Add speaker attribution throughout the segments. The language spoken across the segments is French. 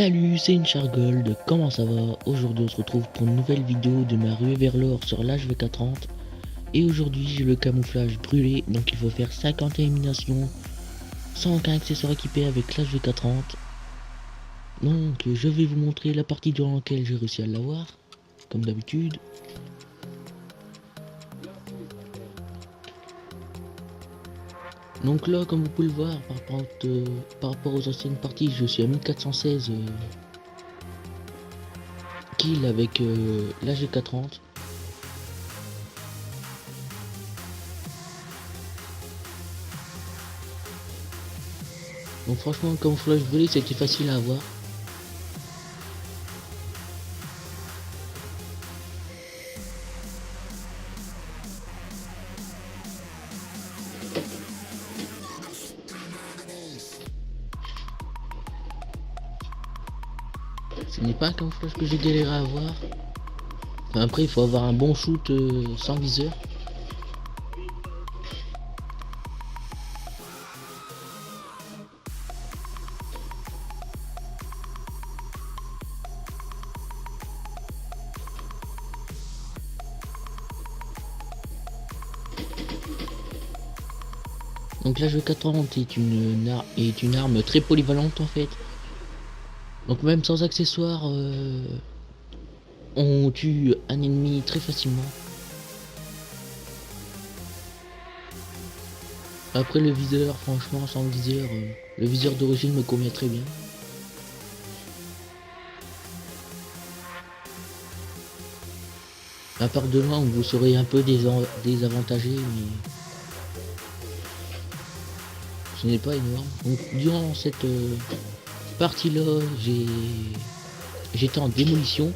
Speaker 1: Salut, c'est InCharGold, comment ça va? Aujourd'hui on se retrouve pour une nouvelle vidéo de ma ruée vers l'or sur l'HV430. Et aujourd'hui j'ai le camouflage brûlé, donc il faut faire 50 éliminations sans aucun accessoire équipé avec l'HV430. Donc je vais vous montrer la partie durant laquelle j'ai réussi à l'avoir, comme d'habitude. Donc là, comme vous pouvez le voir, par rapport aux anciennes parties, je suis à 1416 kills avec l'HV430. Donc franchement, le camouflage brûlé c'était facile à avoir. Ce n'est pas un camouflage que j'ai galéré à avoir. Enfin, après, il faut avoir un bon shoot sans viseur. Donc là, le 430 est une arme très polyvalente en fait. Donc même sans accessoires, on tue un ennemi très facilement. Après le viseur, franchement, sans viseur, le viseur d'origine me convient très bien. À part de loin où vous serez un peu désavantagé, mais ce n'est pas énorme. Donc durant cette partie là, j'étais en démolition.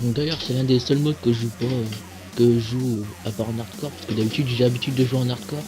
Speaker 1: Donc d'ailleurs c'est l'un des seuls modes que je joue pas, que je joue à part en hardcore, parce que d'habitude j'ai l'habitude de jouer en hardcore.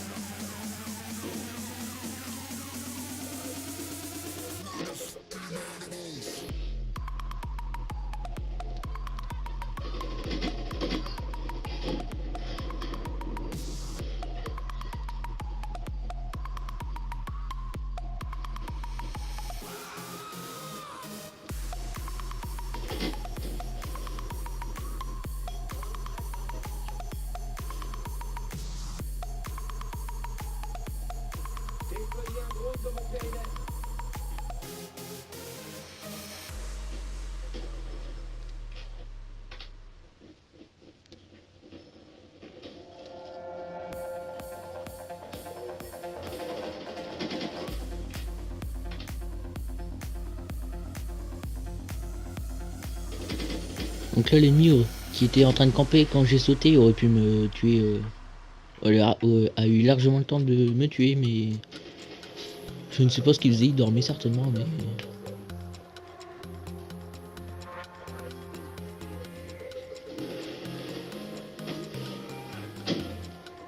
Speaker 1: Donc là l'ennemi qui était en train de camper quand j'ai sauté aurait pu me tuer, a eu largement le temps de me tuer, mais je ne sais pas ce qu'il faisait, il dormait certainement, mais...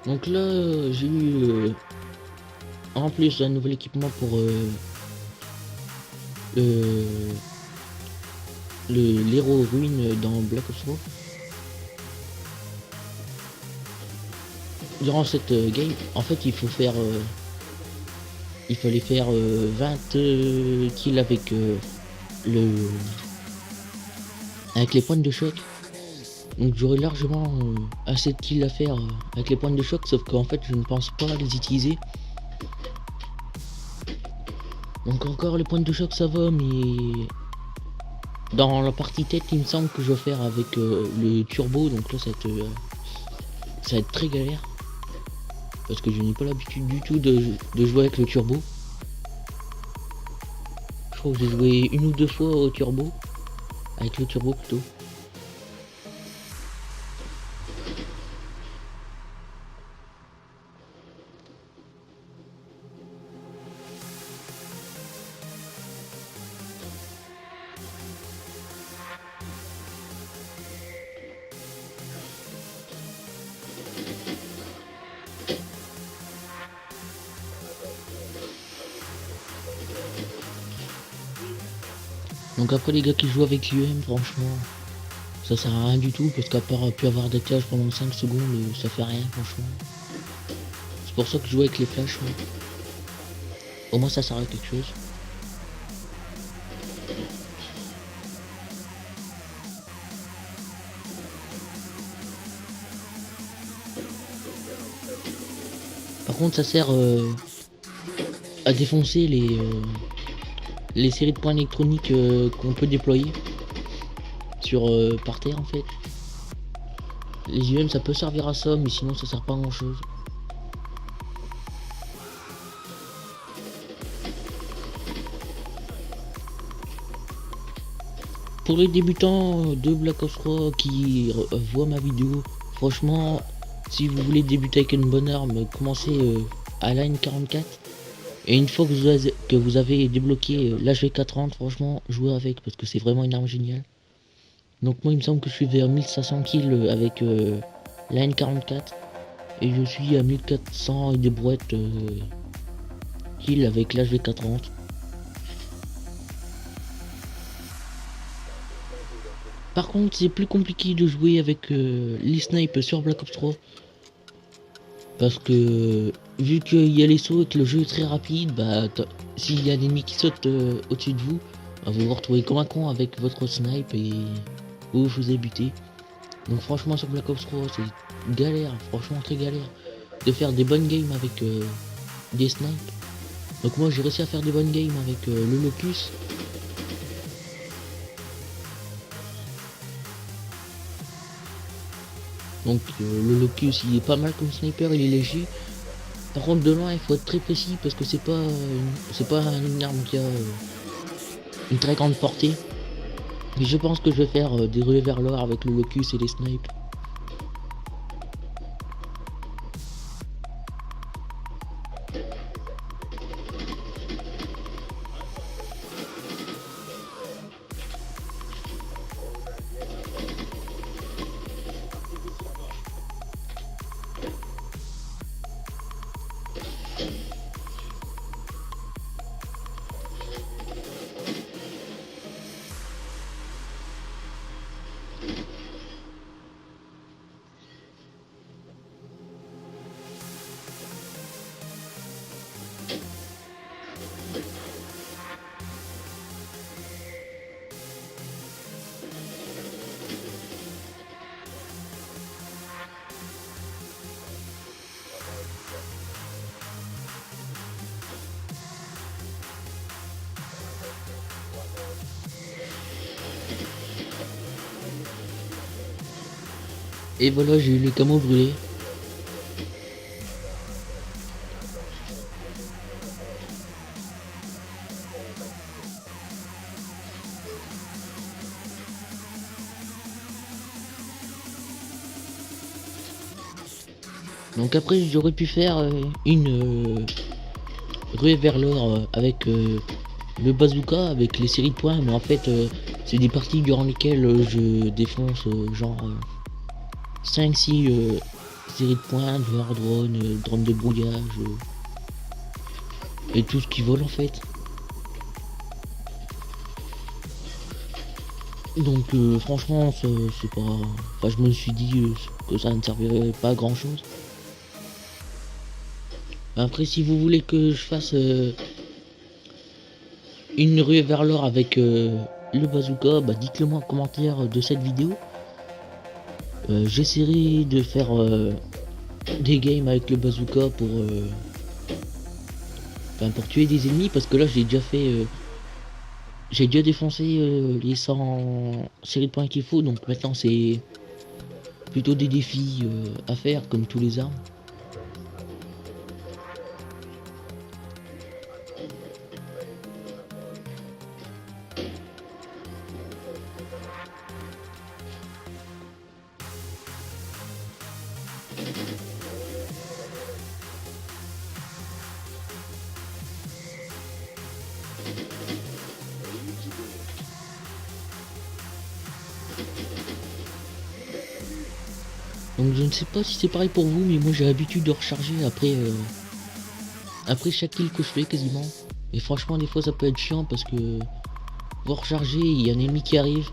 Speaker 1: Donc là j'ai eu en plus un nouvel équipement pour l'héros ruine dans Black Ops 3. Durant cette game, en fait il fallait faire 20 kills avec avec les pointes de choc. Donc j'aurais largement assez de kills à faire avec les pointes de choc, sauf qu'en fait je ne pense pas les utiliser. Donc encore les pointes de choc ça va, mais dans la partie tête il me semble que je vais faire avec le turbo, donc là ça va être très galère. Parce que je n'ai pas l'habitude du tout de jouer avec le turbo. Je crois que j'ai joué une ou deux fois au turbo. Avec le turbo plutôt. Donc après les gars qui jouent avec l'UM, franchement, ça sert à rien du tout, parce qu'à part pu avoir des flashs pendant 5 secondes, ça fait rien franchement. C'est pour ça que je joue avec les flashs. Ouais. Au moins ça sert à quelque chose. Par contre ça sert à défoncer les séries de points électroniques qu'on peut déployer sur par terre en fait. Les IEM ça peut servir à ça, mais sinon ça sert pas à grand chose. Pour les débutants de Black Ops 3 qui voient ma vidéo, franchement, si vous voulez débuter avec une bonne arme, commencez à l'AN 44. Et une fois que vous avez débloqué l'HV430, franchement, jouez avec parce que c'est vraiment une arme géniale. Donc moi, il me semble que je suis vers 1500 kills avec l'AN 44. Et je suis à 1400 et des brouettes kills avec l'HV430. Par contre, c'est plus compliqué de jouer avec les snipes sur Black Ops 3. Parce que vu qu'il y a les sauts et que le jeu est très rapide, bah s'il y a un ennemi qui saute au-dessus de vous, bah, vous vous retrouvez comme un con avec votre snipe et vous vous avez buté. Donc franchement sur Black Ops 3 c'est galère, franchement très galère de faire des bonnes games avec des snipes. Donc moi j'ai réussi à faire des bonnes games avec le Locus. Donc le Locus il est pas mal comme sniper, il est léger. Par contre de loin il faut être très précis parce que c'est pas une arme qui a une très grande portée. Mais je pense que je vais faire des relais vers l'or avec le Locus et les snipes. Et voilà, j'ai eu les camos brûlés. Donc après j'aurais pu faire une ruée vers l'or avec le bazooka, avec les séries de points, mais en fait c'est des parties durant lesquelles je défonce genre 5-6 séries de points, de hard drone, drone de brouillage et tout ce qui vole en fait. Donc franchement c'est pas... Enfin je me suis dit que ça ne servirait pas à grand chose. Après si vous voulez que je fasse une ruée vers l'or avec le bazooka, bah dites-le moi en commentaire de cette vidéo. J'essaierai de faire des games avec le bazooka pour tuer des ennemis parce que là j'ai déjà fait j'ai déjà défoncé les 100 séries de points qu'il faut, donc maintenant c'est plutôt des défis à faire comme tous les armes. Donc je ne sais pas si c'est pareil pour vous, mais moi j'ai l'habitude de recharger après chaque kill que je fais quasiment. Et franchement des fois ça peut être chiant parce que vous rechargez, il y a un ennemi qui arrive.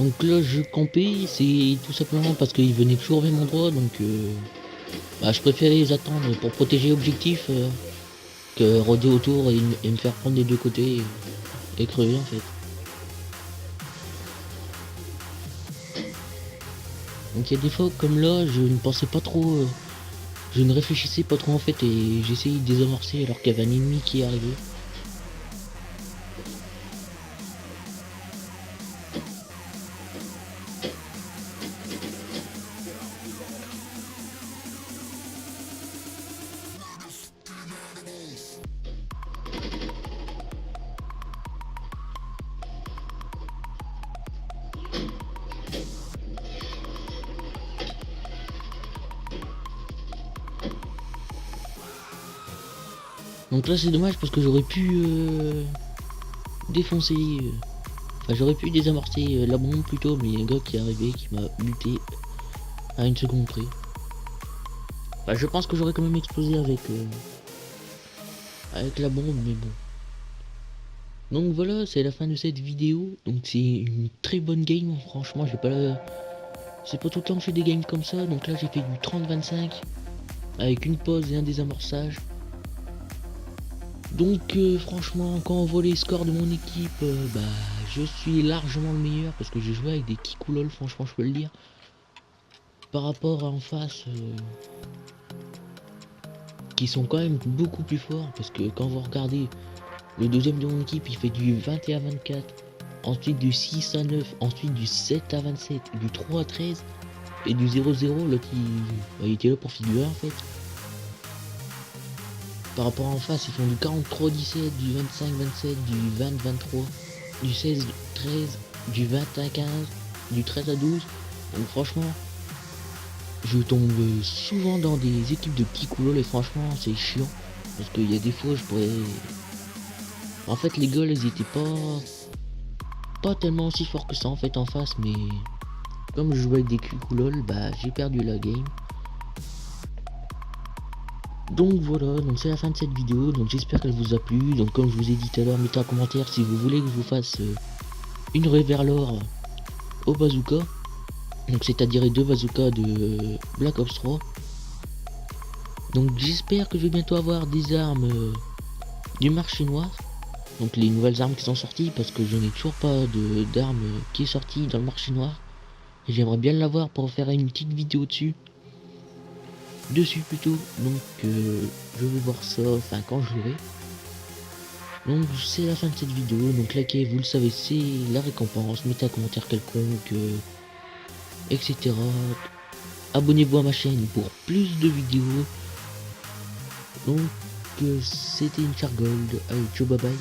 Speaker 1: Donc là je campais, c'est tout simplement parce qu'ils venaient toujours au même endroit, donc bah, je préférais les attendre pour protéger l'objectif que rôder autour et me faire prendre des deux côtés et crever en fait. Donc il y a des fois comme là, je ne pensais pas trop, je ne réfléchissais pas trop en fait et j'essayais de désamorcer alors qu'il y avait un ennemi qui est arrivé. Donc là c'est dommage parce que j'aurais pu défoncer, enfin j'aurais pu désamorcer la bombe plutôt, mais il y a un gars qui est arrivé qui m'a buté à une seconde près. Enfin je pense que j'aurais quand même explosé avec la bombe, mais bon. Donc voilà, c'est la fin de cette vidéo. Donc c'est une très bonne game, franchement j'ai pas la... C'est pas tout le temps que je fais des games comme ça, donc là j'ai fait du 30-25 avec une pause et un désamorçage. Donc franchement quand on voit les scores de mon équipe, bah je suis largement le meilleur parce que j'ai joué avec des kikoulol, franchement je peux le dire. Par rapport à en face, qui sont quand même beaucoup plus forts parce que quand vous regardez le deuxième de mon équipe il fait du 21-24, ensuite du 6-9, ensuite du 7-27, du 3-13 et du 0-0, l'autre il était là pour figurer en fait. Par rapport à en face ils font du 43-17, du 25-27, du 20-23, du 16-13, du 21-15, du 13-12. Donc franchement je tombe souvent dans des équipes de petits couloirs et franchement c'est chiant parce qu'il y a des fois je pourrais... En fait les gars ils étaient pas tellement aussi forts que ça en fait en face, mais comme je jouais avec des culols, bah j'ai perdu la game. Donc voilà, donc c'est la fin de cette vidéo, donc j'espère qu'elle vous a plu. Donc comme je vous ai dit tout à l'heure, mettez un commentaire si vous voulez que je vous fasse une Reverlor au bazooka. Donc c'est-à-dire les deux bazookas de Black Ops 3. Donc j'espère que je vais bientôt avoir des armes du marché noir. Donc les nouvelles armes qui sont sorties, parce que je n'ai toujours pas d'armes qui est sortie dans le marché noir. Et j'aimerais bien l'avoir pour faire une petite vidéo dessus plutôt. Donc je vais voir ça, enfin quand je l'aurai. Donc c'est la fin de cette vidéo, donc likez, vous le savez, c'est la récompense, mettez un commentaire quelconque, etc. Abonnez-vous à ma chaîne pour plus de vidéos. Donc c'était une Gold, allez ciao bye bye.